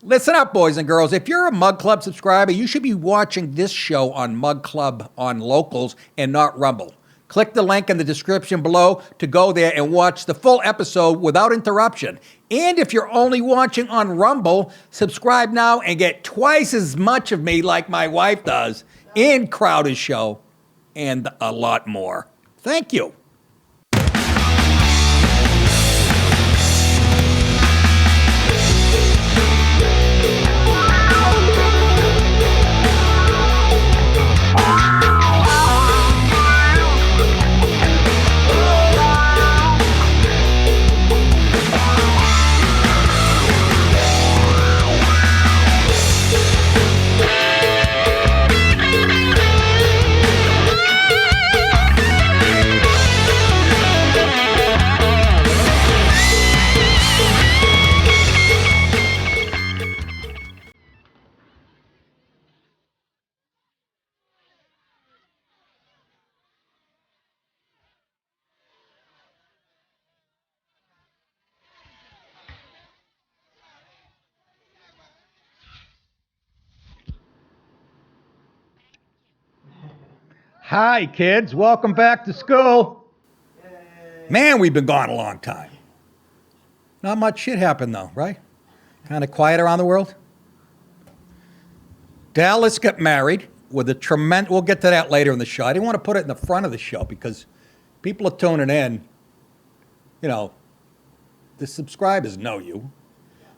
Listen up, boys and girls. If you're a Mug Club subscriber, you should be watching this show on Mug Club on Locals and not Rumble. Click the link in the description below to go there and watch the full episode without interruption. And if you're only watching on Rumble, subscribe now and get twice as much of me like my wife does in Crowder's show and a lot more. Thank you. Hi, kids. Welcome back to school. Man, we've been gone a long time. Not much shit happened, though, right? Kind of quiet around the world. Dallas got married with a tremendous... We'll get to that later in the show. I didn't want to put it in the front of the show because people are tuning in. You know, the subscribers know you.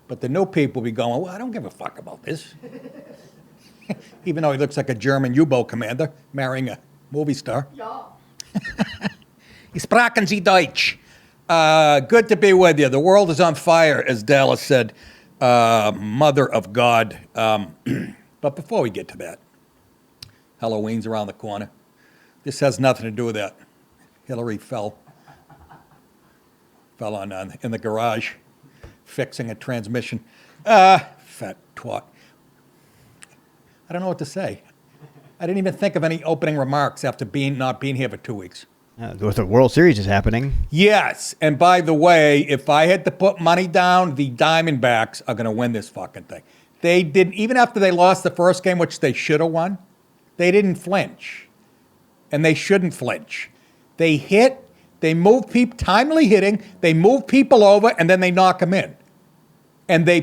But the new people will be going, well, I don't give a fuck about this. Even though he looks like a German U-boat commander marrying a movie star. Ja. Sprachen Sie Deutsch. Good to be with you. The world is on fire, as Dallas said. Mother of God. But before we get to that, Halloween's around the corner. This has nothing to do with that. Hillary fell on in the garage fixing a transmission. Fat twat. I don't know what to say. I didn't even think of any opening remarks after not being here for 2 weeks. The World Series is happening. Yes, and by the way, if I had to put money down, the Diamondbacks are going to win this fucking thing. They didn't, even after they lost the first game, which they should have won, they didn't flinch. And they shouldn't flinch. They hit, they move people, timely hitting, they move people over, and then they knock them in. And they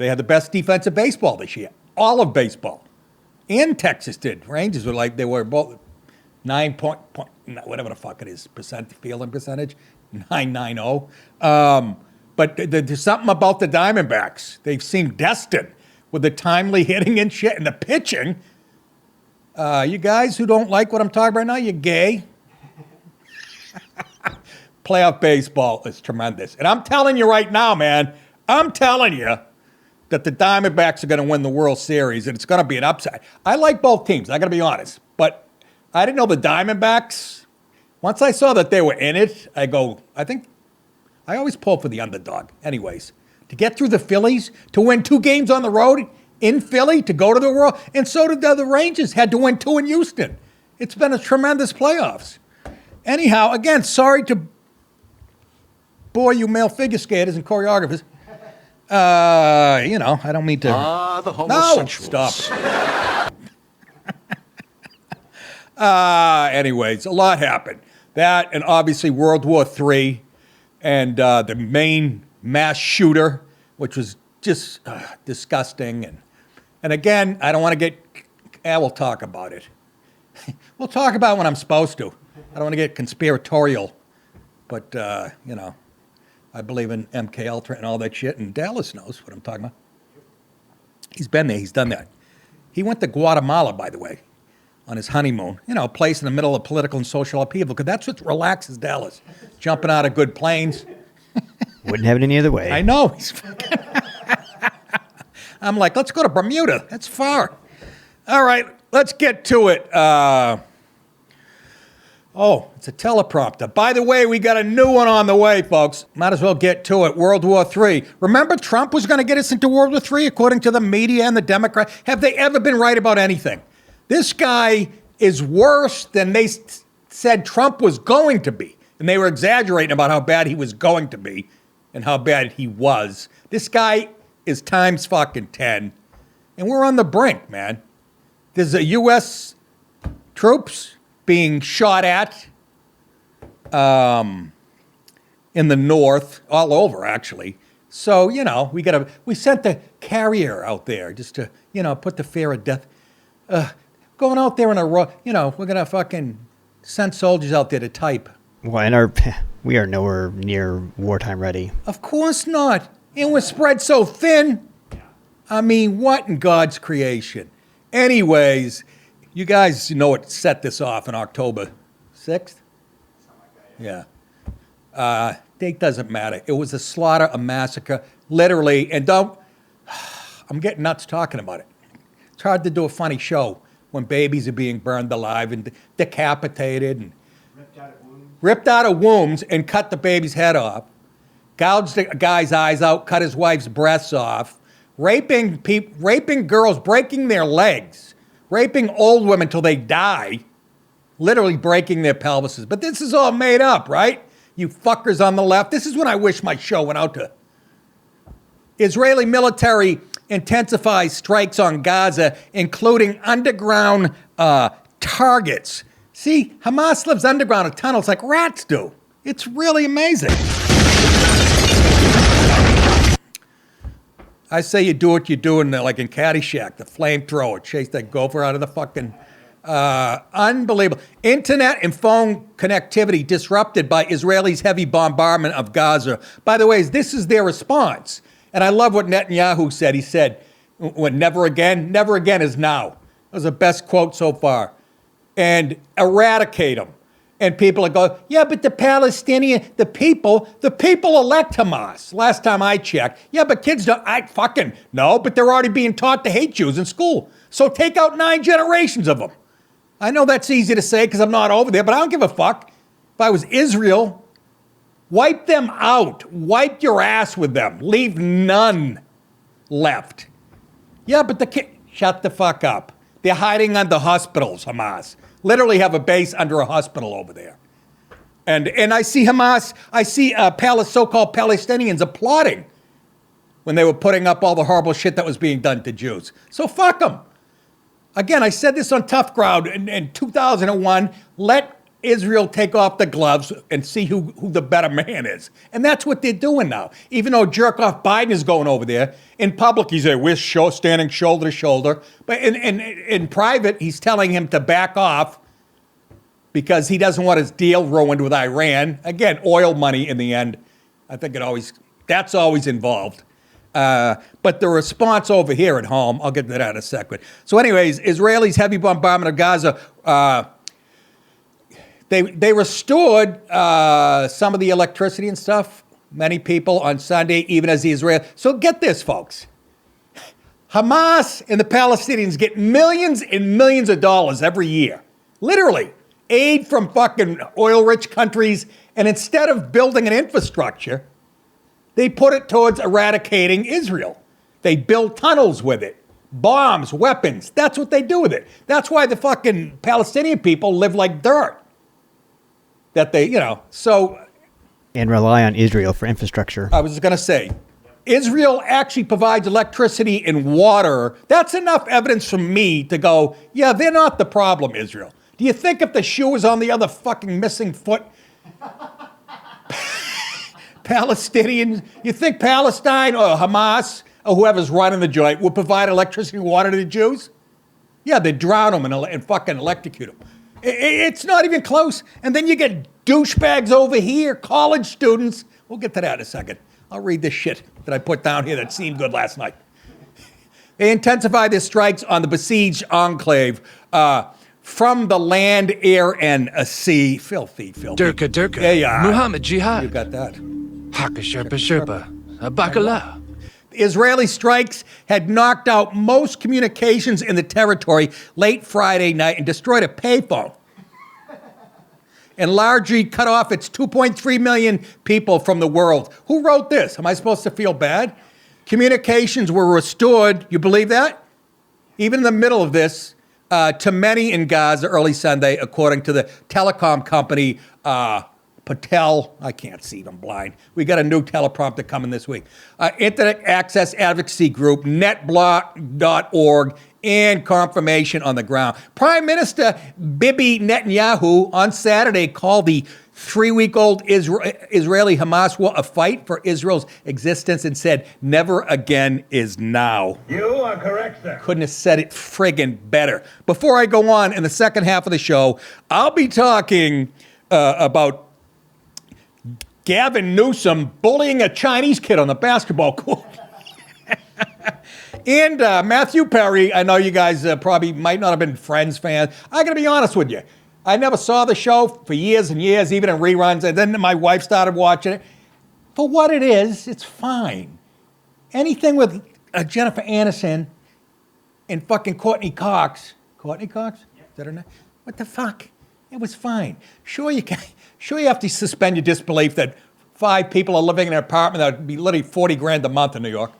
had the best defense of baseball this year. All of baseball. And Texas did. Rangers were like, they were both 9 point, whatever the fuck it is, fielding percentage, 990. But there's something about the Diamondbacks. They seem destined with the timely hitting and shit and the pitching. You guys who don't like what I'm talking about now, you're gay. Playoff baseball is tremendous. And I'm telling you right now, man, I'm telling you that the Diamondbacks are going to win the World Series, and it's going to be an upside. I like both teams, I got to be honest. But I didn't know the Diamondbacks. Once I saw that they were in it, I always pull for the underdog. Anyways, to get through the Phillies, to win 2 games on the road in Philly, to go to the World, and so did the Rangers, had to win 2 in Houston. It's been a tremendous playoffs. Anyhow, again, sorry to bore you male figure skaters and choreographers. I don't mean to. The homosexuals. No, stop. Anyways, a lot happened. That and obviously World War III and the main mass shooter, which was just disgusting. And again, I don't want to get. We'll talk about it. We'll talk about it when I'm supposed to. I don't want to get conspiratorial, but I believe in MK Ultra and all that shit, and Dallas knows what I'm talking about. He's been there. He's done that. He went to Guatemala, by the way, on his honeymoon. A place in the middle of political and social upheaval, because that's what relaxes Dallas. Jumping out of good planes. Wouldn't have it any other way. I know. I'm like, let's go to Bermuda. That's far. All right, let's get to it. Oh, it's a teleprompter. By the way, we got a new one on the way, folks. Might as well get to it. World War III. Remember Trump was going to get us into World War III, according to the media and the Democrats? Have they ever been right about anything? This guy is worse than they said Trump was going to be. And they were exaggerating about how bad he was going to be and how bad he was. This guy is times fucking 10. And we're on the brink, man. There's a U.S. troops being shot at in the north, all over, actually. So, we sent the carrier out there just to, put the fear of death. Going out there in we're going to fucking send soldiers out there to type. Well, and we are nowhere near wartime ready. Of course not. And we're spread so thin. I mean, what in God's creation? Anyways, you guys know what set this off on October 6th? Yeah. Date doesn't matter. It was a slaughter, a massacre, literally. And I'm getting nuts talking about it. It's hard to do a funny show when babies are being burned alive and decapitated and ripped out of wombs and cut the baby's head off, gouged the guy's eyes out, cut his wife's breasts off, raping girls, breaking their legs, raping old women till they die, literally breaking their pelvises. But this is all made up, right? You fuckers on the left. This is when I wish my show went out to. Israeli military intensifies strikes on Gaza, including underground targets. See, Hamas lives underground in tunnels like rats do. It's really amazing. I say you do what you do like in Caddyshack, the flamethrower, chase that gopher out of the fucking... unbelievable. Internet and phone connectivity disrupted by Israelis' heavy bombardment of Gaza. By the way, this is their response. And I love what Netanyahu said. He said, when never again is now. That was the best quote so far. And eradicate them. And people are going, yeah, but the Palestinian, the people elect Hamas. Last time I checked. Yeah, but kids don't, no, but they're already being taught to hate Jews in school. So take out 9 generations of them. I know that's easy to say because I'm not over there, but I don't give a fuck. If I was Israel, wipe them out. Wipe your ass with them. Leave none left. Yeah, but shut the fuck up. They're hiding under hospitals, Hamas. Literally have a base under a hospital over there. And I see Hamas, so-called Palestinians applauding when they were putting up all the horrible shit that was being done to Jews. So fuck them. Again, I said this on Tough Crowd in 2001. Let Israel take off the gloves and see who the better man is. And that's what they're doing now. Even though jerk-off Biden is going over there, in public he's we're standing shoulder to shoulder. But in private, he's telling him to back off because he doesn't want his deal ruined with Iran. Again, oil money in the end. I think that's always involved. But the response over here at home, I'll get to that in a second. So anyways, Israelis' heavy bombardment of Gaza, they restored some of the electricity and stuff, many people on Sunday, even as the Israel. So get this, folks. Hamas and the Palestinians get millions and millions of dollars every year. Literally. Aid from fucking oil-rich countries. And instead of building an infrastructure, they put it towards eradicating Israel. They build tunnels with it. Bombs, weapons. That's what they do with it. That's why the fucking Palestinian people live like dirt. That they, so... And rely on Israel for infrastructure. I was going to say, Israel actually provides electricity and water. That's enough evidence for me to go, yeah, they're not the problem, Israel. Do you think if the shoe was on the other fucking missing foot... Palestinians, you think Palestine or Hamas or whoever's running the joint would provide electricity and water to the Jews? Yeah, they'd drown them and fucking electrocute them. It's not even close. And then you get douchebags over here, college students. We'll get to that in a second. I'll read this shit that I put down here that seemed good last night. They intensify their strikes on the besieged enclave from the land, air, and a sea. Filthy. Durka. There you are. Muhammad Jihad. You got that. Haka Sherpa. Bakala. Israeli strikes had knocked out most communications in the territory late Friday night and destroyed a payphone. And largely cut off its 2.3 million people from the world. Who wrote this? Am I supposed to feel bad? Communications were restored, you believe that? Even in the middle of this, to many in Gaza early Sunday, according to the telecom company Patel, I can't see them blind. We got a new teleprompter coming this week. Internet Access Advocacy Group, netblock.org, and confirmation on the ground. Prime Minister Bibi Netanyahu on Saturday called the 3-week-old Israeli-Hamas war a fight for Israel's existence and said, never again is now. You are correct, sir. Couldn't have said it friggin' better. Before I go on, in the second half of the show, I'll be talking about Gavin Newsom bullying a Chinese kid on the basketball court. And Matthew Perry, I know you guys probably might not have been Friends fans. I got to be honest with you. I never saw the show for years and years, even in reruns, and then my wife started watching it. For what it is, it's fine. Anything with Jennifer Aniston and fucking Courtney Cox. Courtney Cox? Is that her name? What the fuck? It was fine. Sure you have to suspend your disbelief that 5 people are living in an apartment that would be literally $40,000 a month in New York.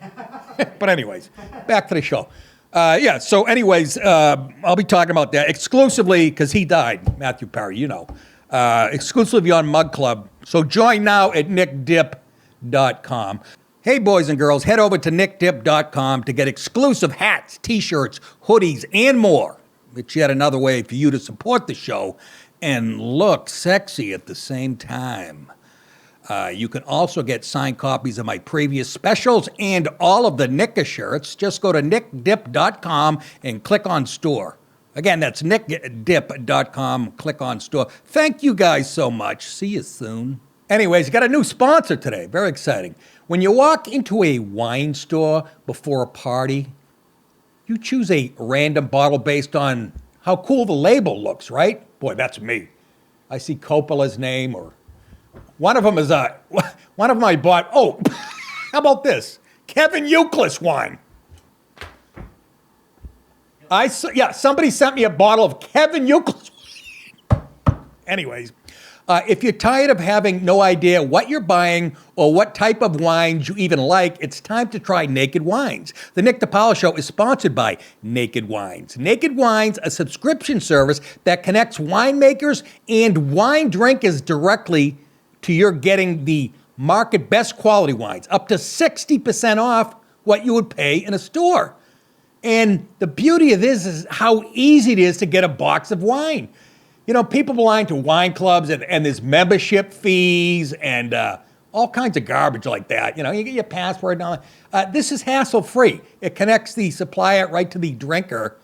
But anyways, back to the show. So anyways, I'll be talking about that exclusively because he died, Matthew Perry, you know. Exclusively on Mug Club. So join now at nickdip.com. Hey, boys and girls, head over to nickdip.com to get exclusive hats, T-shirts, hoodies, and more. It's yet another way for you to support the show and look sexy at the same time. You can also get signed copies of my previous specials and all of the Nicka shirts. Just go to nickdip.com and click on store. Again, that's nickdip.com, click on store. Thank you guys so much. See you soon. Anyways, got a new sponsor today. Very exciting. When you walk into a wine store before a party, you choose a random bottle based on how cool the label looks, right? Boy, that's me. I see Coppola's name, or one of them is one of them I bought. Oh, how about this? Kevin Youkilis wine. Somebody sent me a bottle of Kevin Youkilis wine. Anyways, if you're tired of having no idea what you're buying or what type of wines you even like, it's time to try Naked Wines. The Nick Paolo Show is sponsored by Naked Wines. Naked Wines, a subscription service that connects winemakers and wine drinkers directly to your getting the market best quality wines, up to 60% off what you would pay in a store. And the beauty of this is how easy it is to get a box of wine. You know, people belong to wine clubs and there's membership fees and all kinds of garbage like that. You know, you get your password and all that. This is hassle-free. It connects the supplier right to the drinker.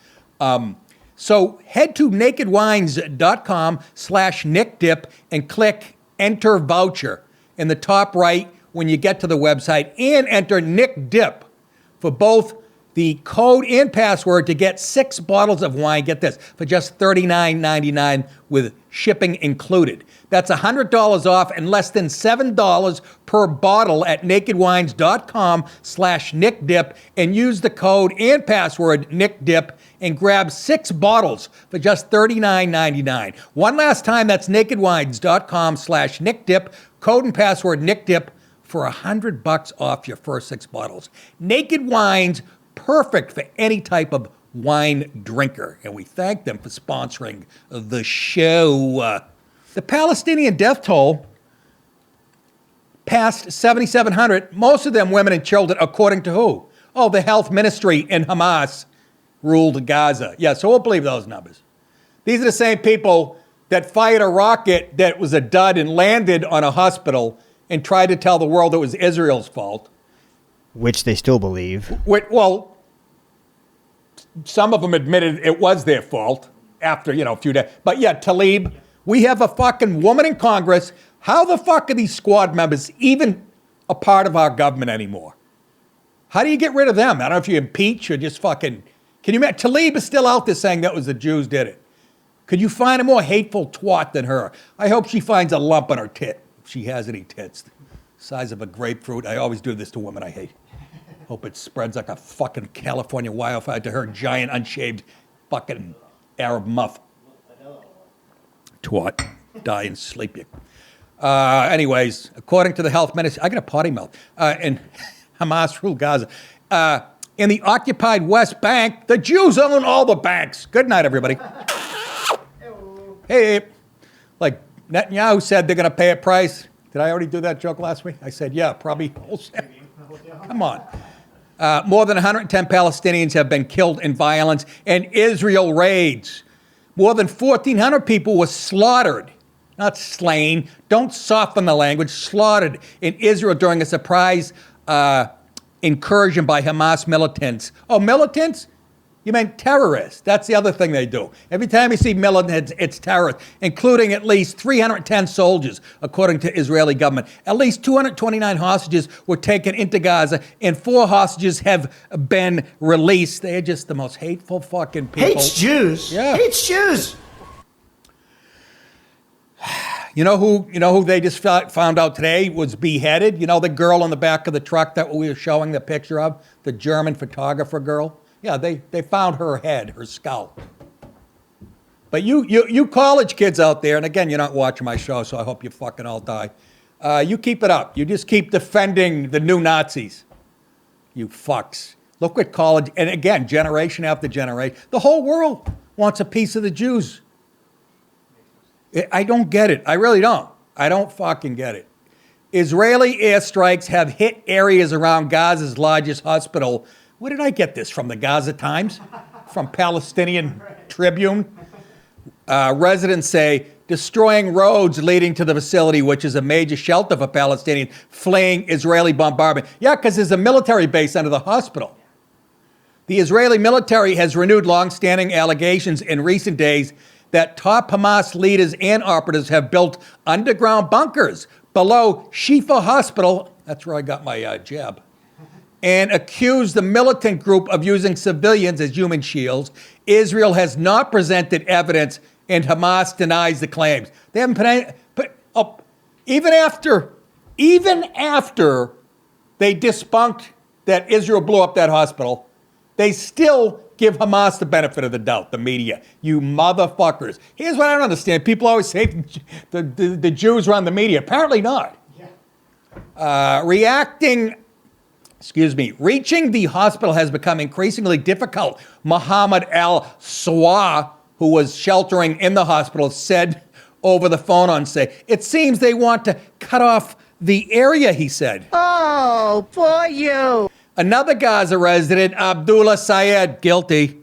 So head to nakedwines.com/nickdip and click Enter Voucher in the top right when you get to the website, and enter NickDip for both the code and password to get 6 bottles of wine, get this, for just $39.99 with shipping included. That's $100 off and less than $7 per bottle at nakedwines.com/nickdip, and use the code and password NickDip and grab 6 bottles for just $39.99. One last time, that's nakedwines.com/nickdip, code and password NickDip for $100 off your first 6 bottles. Naked Wines, perfect for any type of wine drinker, and we thank them for sponsoring the show. The Palestinian death toll passed 7,700, most of them women and children, according to who? Oh, the health ministry in Hamas ruled Gaza. Yeah, so we'll believe those numbers. These are the same people that fired a rocket that was a dud and landed on a hospital and tried to tell the world it was Israel's fault. Which they still believe. Well, some of them admitted it was their fault after, a few days. But yeah, Tlaib, we have a fucking woman in Congress. How the fuck are these squad members even a part of our government anymore? How do you get rid of them? I don't know if you impeach or just fucking... Can you imagine? Tlaib is still out there saying that was the Jews did it. Could you find a more hateful twat than her? I hope she finds a lump on her tit, if she has any tits. The size of a grapefruit. I always do this to women I hate. Hope it spreads like a fucking California wildfire to her giant, unshaved, fucking Arab muff. Twat. Die and sleep you. Anyways, according to the health ministry, I got a potty mouth. And Hamas ruled Gaza. In the occupied West Bank, the Jews own all the banks. Good night, everybody. Hey, like Netanyahu said they're going to pay a price. Did I already do that joke last week? I said, yeah, probably wholesale. Come on. More than 110 Palestinians have been killed in violence and Israel raids. More than 1,400 people were slaughtered, not slain. Don't soften the language. Slaughtered in Israel during a surprise incursion by Hamas militants. Oh, militants? You meant terrorists. That's the other thing they do. Every time you see militants, it's terrorists, including at least 310 soldiers, according to Israeli government. At least 229 hostages were taken into Gaza, and 4 hostages have been released. They are just the most hateful fucking people. Hates Jews. Yeah. Hates Jews. You know who they just found out today was beheaded? You know the girl in the back of the truck that we were showing the picture of? The German photographer girl? Yeah, they found her head, her skull. But you college kids out there, and again, you're not watching my show, so I hope you fucking all die. You keep it up. You just keep defending the new Nazis. You fucks. Look at college, and again, generation after generation. The whole world wants a piece of the Jews. I don't get it. I really don't. I don't fucking get it. Israeli airstrikes have hit areas around Gaza's largest hospital. Where did I get this? From the Gaza Times? From Palestinian Tribune? Residents say destroying roads leading to the facility, which is a major shelter for Palestinians fleeing Israeli bombardment. Yeah, because there's a military base under the hospital. The Israeli military has renewed long-standing allegations in recent days that top Hamas leaders and operatives have built underground bunkers below Shifa Hospital. That's where I got my jab. And accused the militant group of using civilians as human shields. Israel has not presented evidence, and Hamas denies the claims. They haven't even after they debunked that Israel blew up that hospital, they still give Hamas the benefit of the doubt, the media. You motherfuckers. Here's what I don't understand. People always say the Jews run the media. Apparently not. Yeah. Reaching the hospital has become increasingly difficult. Mohammed al-Sawah, who was sheltering in the hospital, said over the phone on say, it seems they want to cut off the area, he said. Oh, poor you. Another Gaza resident, Abdullah Syed, guilty,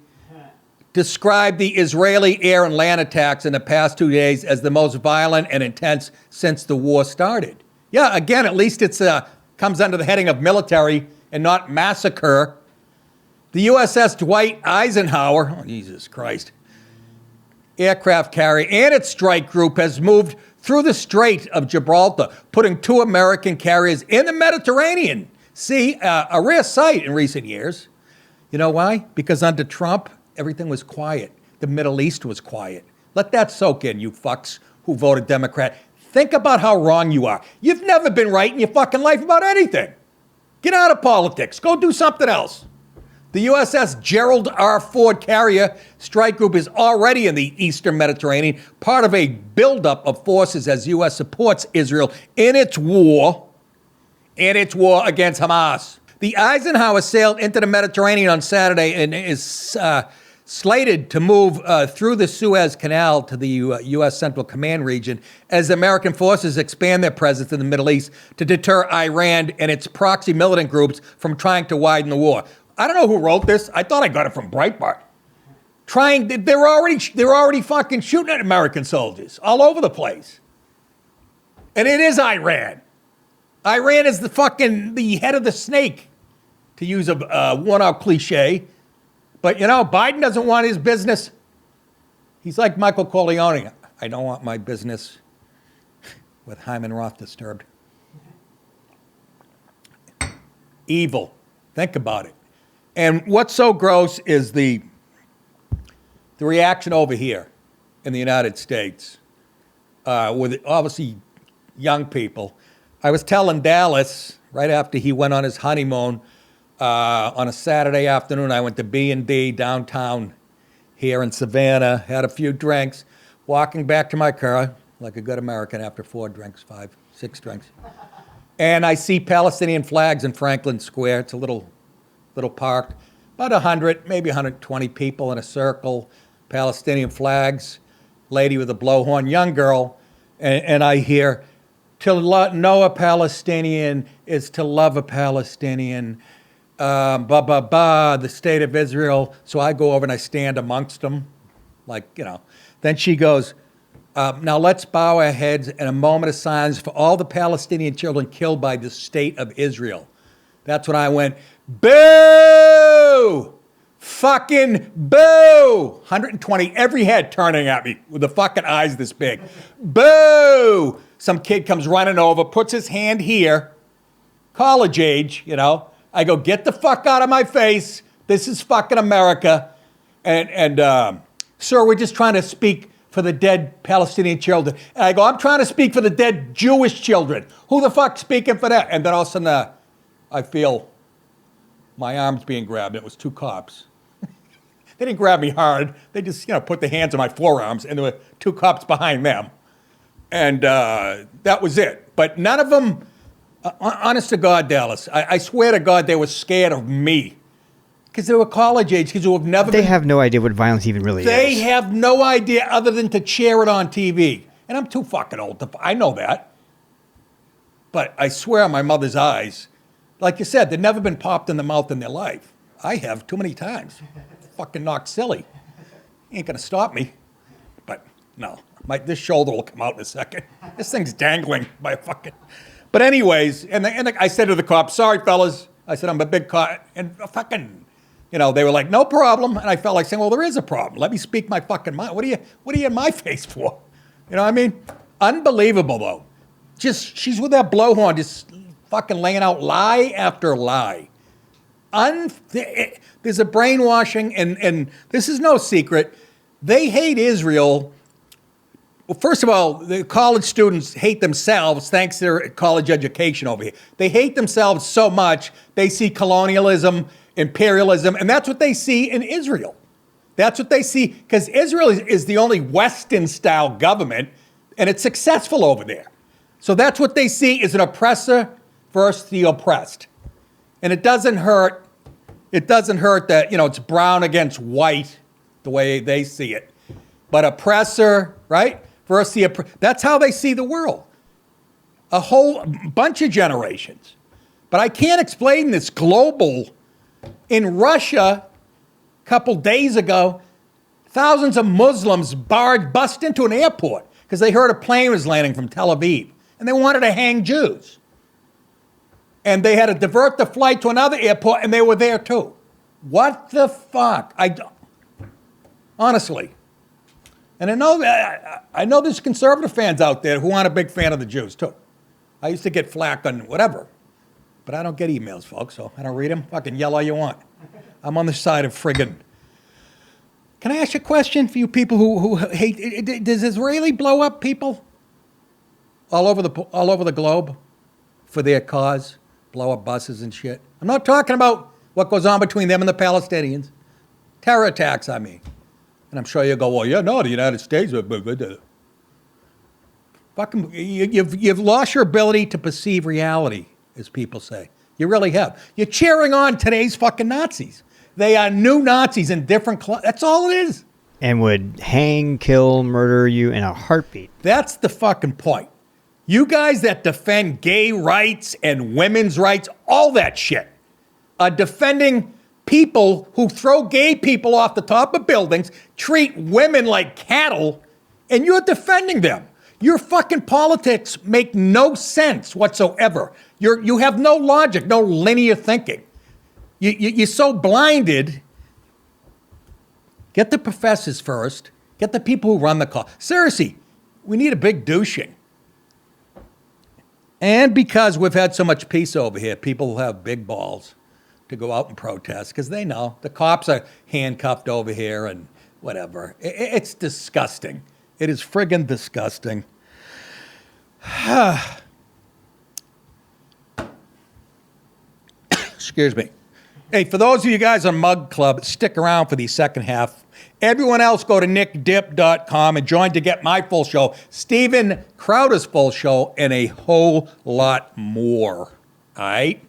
described the Israeli air and land attacks in the past 2 days as the most violent and intense since the war started. Yeah, again, at least it's comes under the heading of military and not massacre. The USS Dwight Eisenhower, oh, Jesus Christ, aircraft carrier and its strike group has moved through the Strait of Gibraltar, putting 2 American carriers in the Mediterranean. See, a rare sight in recent years. You know why? Because under Trump, everything was quiet. The Middle East was quiet. Let that soak in, you fucks who voted Democrat. Think about how wrong you are. You've never been right in your fucking life about anything. Get out of politics. Go do something else. The USS Gerald R. Ford carrier strike group is already in the Eastern Mediterranean, part of a buildup of forces as U.S. supports Israel in its war against Hamas. The Eisenhower sailed into the Mediterranean on Saturday and is slated to move through the Suez Canal to the U.S. Central Command region as American forces expand their presence in the Middle East to deter Iran and its proxy militant groups from trying to widen the war. I don't know who wrote this. I thought I got it from Breitbart. They're already fucking shooting at American soldiers all over the place. And it is Iran. Iran is the head of the snake, to use a worn-out cliche. But, Biden doesn't want his business. He's like Michael Corleone. I don't want my business with Hyman Roth disturbed. Evil. Think about it. And what's so gross is the reaction over here in the United States with obviously young people. I was telling Dallas right after he went on his honeymoon on a Saturday afternoon, I went to B&D downtown here in Savannah, had a few drinks, walking back to my car like a good American after 4 drinks, 5, 6 drinks. And I see Palestinian flags in Franklin Square. It's a little park, about 100, maybe 120 people in a circle, Palestinian flags, lady with a blowhorn, young girl. and I hear, know a Palestinian is to love a Palestinian, the state of Israel. So I go over and I stand amongst them, like, you know. Then she goes, now let's bow our heads in a moment of silence for all the Palestinian children killed by the state of Israel. That's when I went, boo! Fucking boo! 120, every head turning at me with the fucking eyes this big. Boo! Some kid comes running over, puts his hand here, college age, you know. I go, get the fuck out of my face. This is fucking America. And sir, we're just trying to speak for the dead Palestinian children. And I go, I'm trying to speak for the dead Jewish children. Who the fuck's speaking for that? And then all of a sudden, I feel my arms being grabbed. It was two cops. They didn't grab me hard. They just, you know, put their hands on my forearms, and there were two cops behind them. And that was it. But none of them, honest to God, Dallas, I swear to God, they were scared of me. Because they were college age, kids who have never They have no idea what violence even really is. They have no idea other than to cheer it on TV. And I'm too fucking old to, I know that. But I swear on my mother's eyes, like you said, they've never been popped in the mouth in their life. I have too many times. Fucking knocked silly. Ain't gonna stop me. But no, this shoulder will come out in a second. This thing's dangling by a fucking. But anyways, and I said to the cops, sorry fellas. I said, I'm a big cop. And fucking, you know, they were like, no problem. And I felt like saying, well, there is a problem. Let me speak my fucking mind. What are you in my face for? You know what I mean? Unbelievable though. Just, she's with that blowhorn, just fucking laying out lie after lie. There's a brainwashing, and this is no secret. They hate Israel. Well, first of all, the college students hate themselves thanks to their college education over here. They hate themselves so much, they see colonialism, imperialism, and that's what they see in Israel. That's what they see, because Israel is the only Western-style government, and it's successful over there. So that's what they see is an oppressor versus the oppressed. And it doesn't hurt that, you know, it's brown against white, the way they see it. But oppressor, right, versus the that's how they see the world. A whole bunch of generations. But I can't explain this global. In Russia, a couple days ago, thousands of Muslims bust into an airport because they heard a plane was landing from Tel Aviv. And they wanted to hang Jews. And they had to divert the flight to another airport, and they were there too. What the fuck? Honestly. And I know there's conservative fans out there who aren't a big fan of the Jews too. I used to get flack on whatever. But I don't get emails, folks, so I don't read them. Fucking yell all you want. I'm on the side of friggin'. Can I ask you a question for you people who hate? Does Israeli blow up people all over the globe for their cause? Blow up buses and shit. I'm not talking about what goes on between them and the Palestinians. Terror attacks, I mean. And I'm sure you'll go, well, yeah, no, the United States. Fucking, you've lost your ability to perceive reality, as people say. You really have. You're cheering on today's fucking Nazis. They are new Nazis in different that's all it is. And would hang, kill, murder you in a heartbeat. That's the fucking point. You guys that defend gay rights and women's rights, all that shit, are defending people who throw gay people off the top of buildings, treat women like cattle, and you're defending them. Your fucking politics make no sense whatsoever. You have no logic, no linear thinking. You're so blinded. Get the professors first. Get the people who run the call. Seriously, we need a big douching. And because we've had so much peace over here, people will have big balls to go out and protest because they know the cops are handcuffed over here and whatever. It's disgusting. It is friggin' disgusting. Excuse me. Hey, for those of you guys on Mug Club, stick around for the second half. Everyone else, go to nickdip.com and join to get my full show, Steven Crowder's full show, and a whole lot more. All right?